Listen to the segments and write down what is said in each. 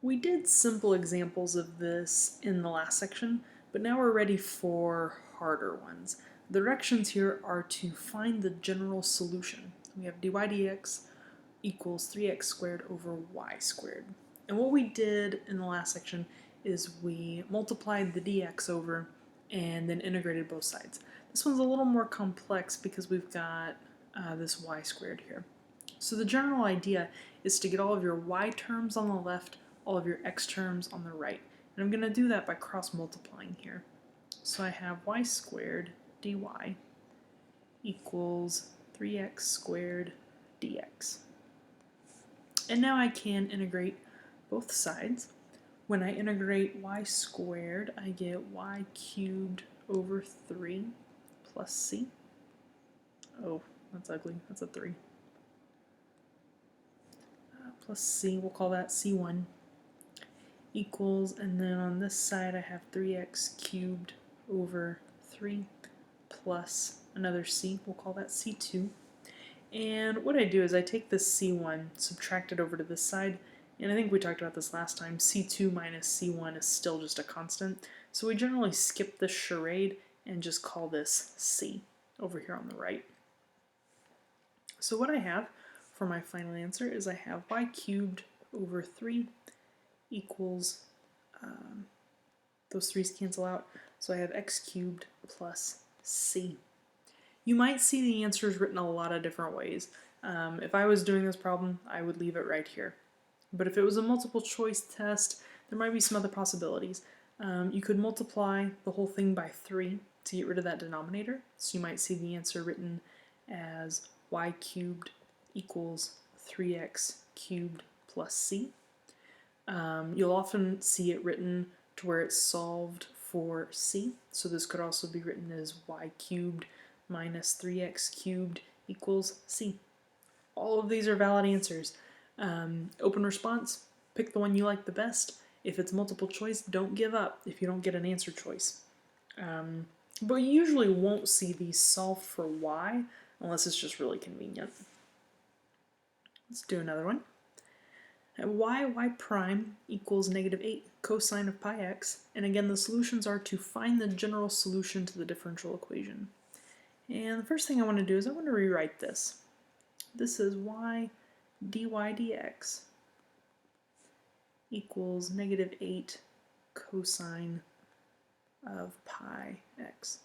We did simple examples of this in the last section, but now we're ready for harder ones. The directions here are to find the general solution. We have dy dx equals 3x squared over y squared. And what we did in the last section is we multiplied the dx over and then integrated both sides. This one's a little more complex because we've got this y squared here. So the general idea is to get all of your y terms on the left, all of your x terms on the right. And I'm going to do that by cross multiplying here. So I have y squared dy equals 3x squared dx. And now I can integrate both sides. When I integrate y squared, I get y cubed over 3 plus c. Oh, that's ugly. That's a 3. Plus c, we'll call that c1, equals, and then on this side I have 3x cubed over 3 plus another c, we'll call that c2. And what I do is I take this c1, subtract it over to this side, and I think we talked about this last time, c2 minus c1 is still just a constant, so we generally skip this charade and just call this c over here on the right. So what I have for my final answer is I have y cubed over 3 equals, those 3's cancel out, so I have x cubed plus c. You might see the answers written a lot of different ways. If I was doing this problem, I would leave it right here. But if it was a multiple choice test, there might be some other possibilities. You could multiply the whole thing by 3 to get rid of that denominator. So you might see the answer written as y cubed equals 3x cubed plus c. You'll often see it written to where it's solved for c. So this could also be written as y cubed minus 3x cubed equals c. All of these are valid answers. Open response, pick the one you like the best. If it's multiple choice, don't give up if you don't get an answer choice. But you usually won't see these solved for y unless it's just really convenient. Let's do another one. Y prime equals negative 8 cosine of pi x, and again the solutions are to find the general solution to the differential equation. And the first thing I want to do is I want to rewrite this. This is y dy dx equals negative 8 cosine of pi x.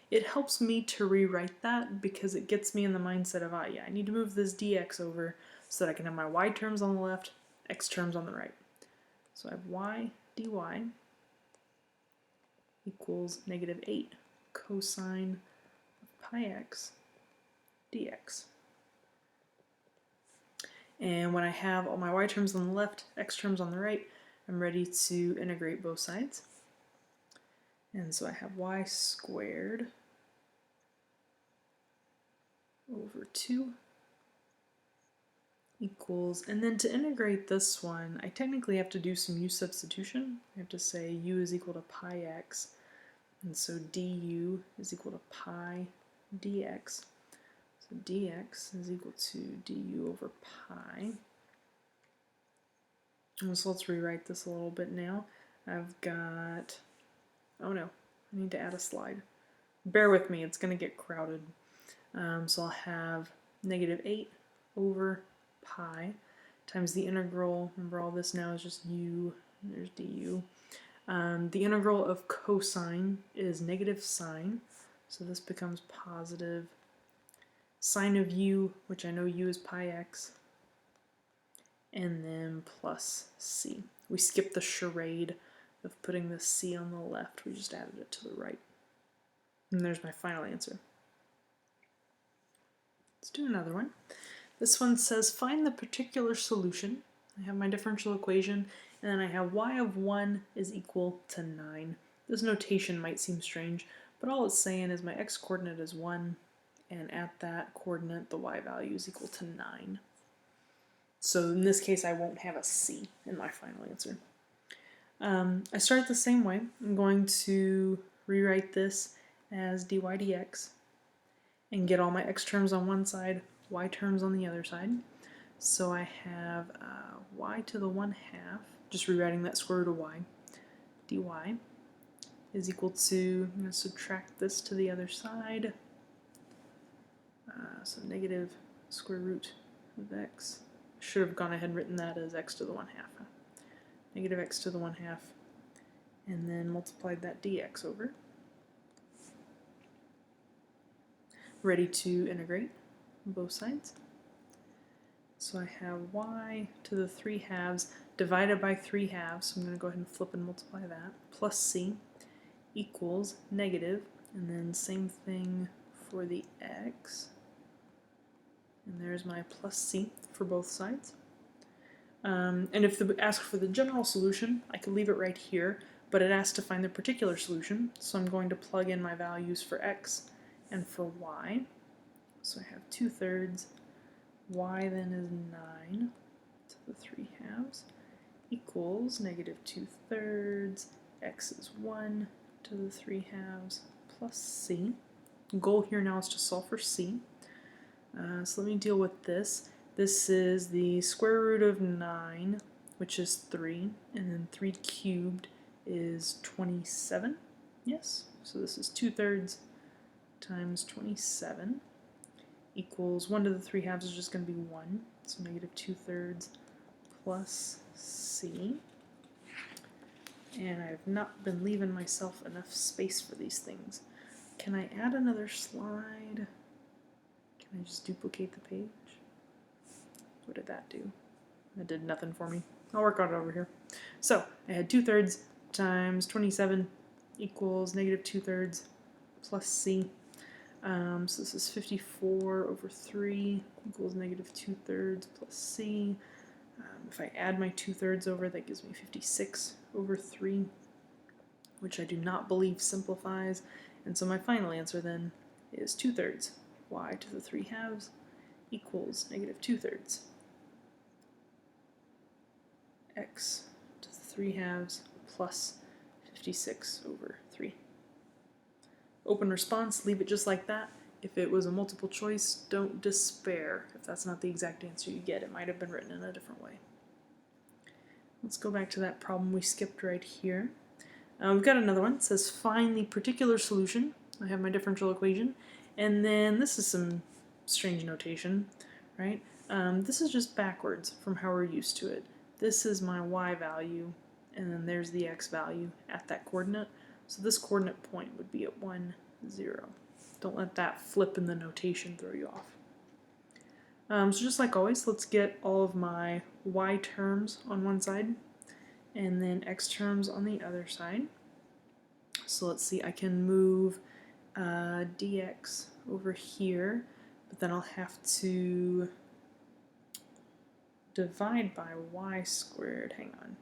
It helps me to rewrite that because it gets me in the mindset of, yeah, I need to move this dx over so that I can have my y terms on the left, x terms on the right. So I have y dy equals negative 8 cosine of pi x dx. And when I have all my y terms on the left, x terms on the right, I'm ready to integrate both sides. And so I have y squared over 2 equals, and then to integrate this one, I technically have to do some u substitution. I have to say u is equal to pi x, and so du is equal to pi dx. So dx is equal to du over pi. And so let's rewrite this a little bit now. I've got, oh no, I need to add a slide. Bear with me, it's going to get crowded. So I'll have negative 8 over pi times the integral. Remember, all this now is just u, there's du. The integral of cosine is negative sine, so this becomes positive sine of u, which I know u is pi x, and then plus c. We skipped the charade of putting the c on the left, we just added it to the right. And there's my final answer. Let's do another one. This one says find the particular solution. I have my differential equation, and then I have y of 1 is equal to 9. This notation might seem strange, but all it's saying is my x coordinate is 1, and at that coordinate the y value is equal to 9. So in this case I won't have a c in my final answer. I start the same way. I'm going to rewrite this as dy dx and get all my x terms on one side, y terms on the other side. So I have y to the 1/2, just rewriting that square root of y, dy is equal to, I'm going to subtract this to the other side, so negative square root of x. Should have gone ahead and written that as x to the 1/2. Negative x to the 1/2, and then multiplied that dx over. Ready to integrate both sides. So I have y to the 3/2 divided by 3/2, so I'm going to go ahead and flip and multiply that, plus c equals negative, and then same thing for the x. And there's my plus c for both sides. And if they ask for the general solution, I could leave it right here, but it asks to find the particular solution, so I'm going to plug in my values for x and for y. So I have 2/3, y then is 9 to the 3/2 equals negative 2/3, x is 1 to the 3/2 plus c. The goal here now is to solve for c. So let me deal with this. This is the square root of 9, which is 3, and then 3 cubed is 27. Yes, so this is 2/3 times 27 equals 1 to the 3/2 is just going to be 1, so negative 2/3 plus c. And I have not been leaving myself enough space for these things. Can I add another slide? Can I just duplicate the page? What did that do? That did nothing for me. I'll work on it over here. So I had 2/3 times 27 equals negative 2/3 plus c. So this is 54 over 3 equals negative 2/3 plus c. If I add my 2/3 over, that gives me 56 over 3, which I do not believe simplifies. And so my final answer then is 2/3 y to the 3/2 equals negative 2/3 x to the 3/2 plus 56 over 3. Open response, leave it just like that. If it was a multiple choice, don't despair. If that's not the exact answer you get, it might have been written in a different way. Let's go back to that problem we skipped right here. We've got another one. It says find the particular solution. I have my differential equation, and then this is some strange notation, right? This is just backwards from how we're used to it. This is my y value, and then there's the x value at that coordinate. So this coordinate point would be at 1, 0. Don't let that flip in the notation throw you off. So just like always, let's get all of my y terms on one side and then x terms on the other side. So let's see, I can move dx over here, but then I'll have to divide by y squared. Hang on.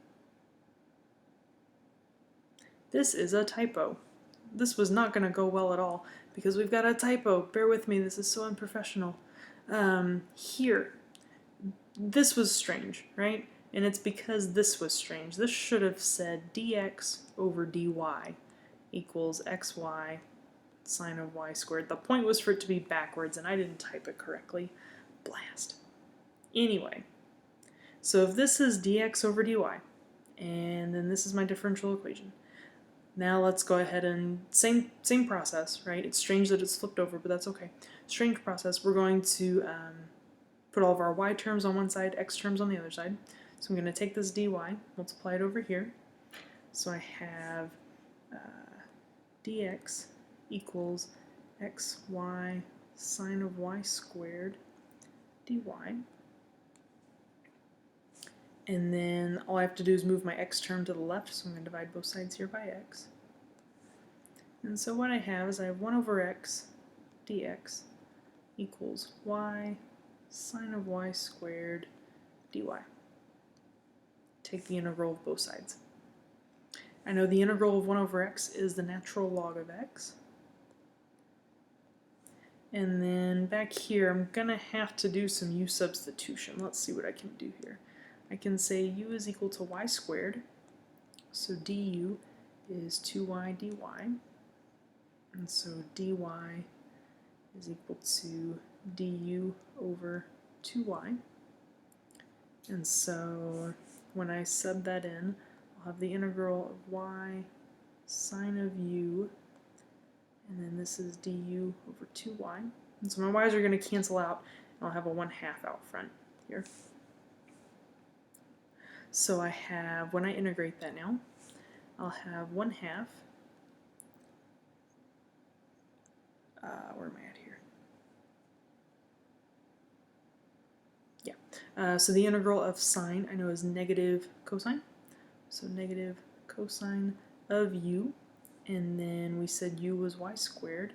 This is a typo. This was not going to go well at all because we've got a typo. Bear with me, this is so unprofessional. Here, this was strange, right? And it's because this was strange. This should have said dx over dy equals xy sine of y squared. The point was for it to be backwards, and I didn't type it correctly. Blast. Anyway, so if this is dx over dy, and then this is my differential equation, now let's go ahead and, same process, right? It's strange that it's flipped over, but that's okay. Strange process. We're going to put all of our y terms on one side, x terms on the other side. So I'm going to take this dy, multiply it over here. So I have dx equals xy sine of y squared dy. And then all I have to do is move my x term to the left, so I'm going to divide both sides here by x. And so what I have is I have 1 over x dx equals y sine of y squared dy. Take the integral of both sides. I know the integral of 1 over x is the natural log of x. And then back here, I'm going to have to do some u substitution. Let's see what I can do here. I can say u is equal to y squared, so du is 2y dy, and so dy is equal to du over 2y. And so when I sub that in, I'll have the integral of y sine of u, and then this is du over 2y. And so my y's are going to cancel out, and I'll have a 1/2 out front here. So I have, when I integrate that now, I'll have 1/2, where am I at here? Yeah, so the integral of sine I know is negative cosine, so negative cosine of u, and then we said u was y squared.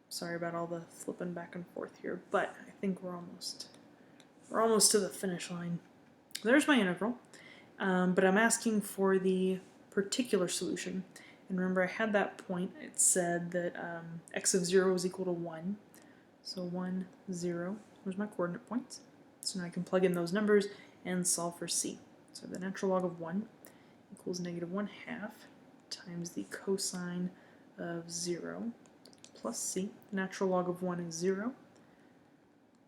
Sorry about all the flipping back and forth here, but I think we're almost to the finish line. There's my integral, but I'm asking for the particular solution. And remember, I had that point. It said that x of 0 is equal to 1. So 1, 0. There's my coordinate points. So now I can plug in those numbers and solve for c. So the natural log of 1 equals negative 1/2 times the cosine of 0 plus c. The natural log of 1 is 0.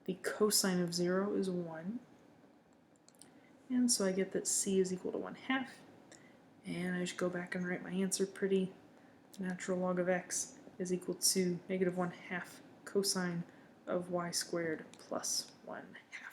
The cosine of 0 is 1. And so I get that c is equal to 1/2. And I just go back and write my answer pretty. The natural log of x is equal to negative 1/2 cosine of y squared plus 1/2.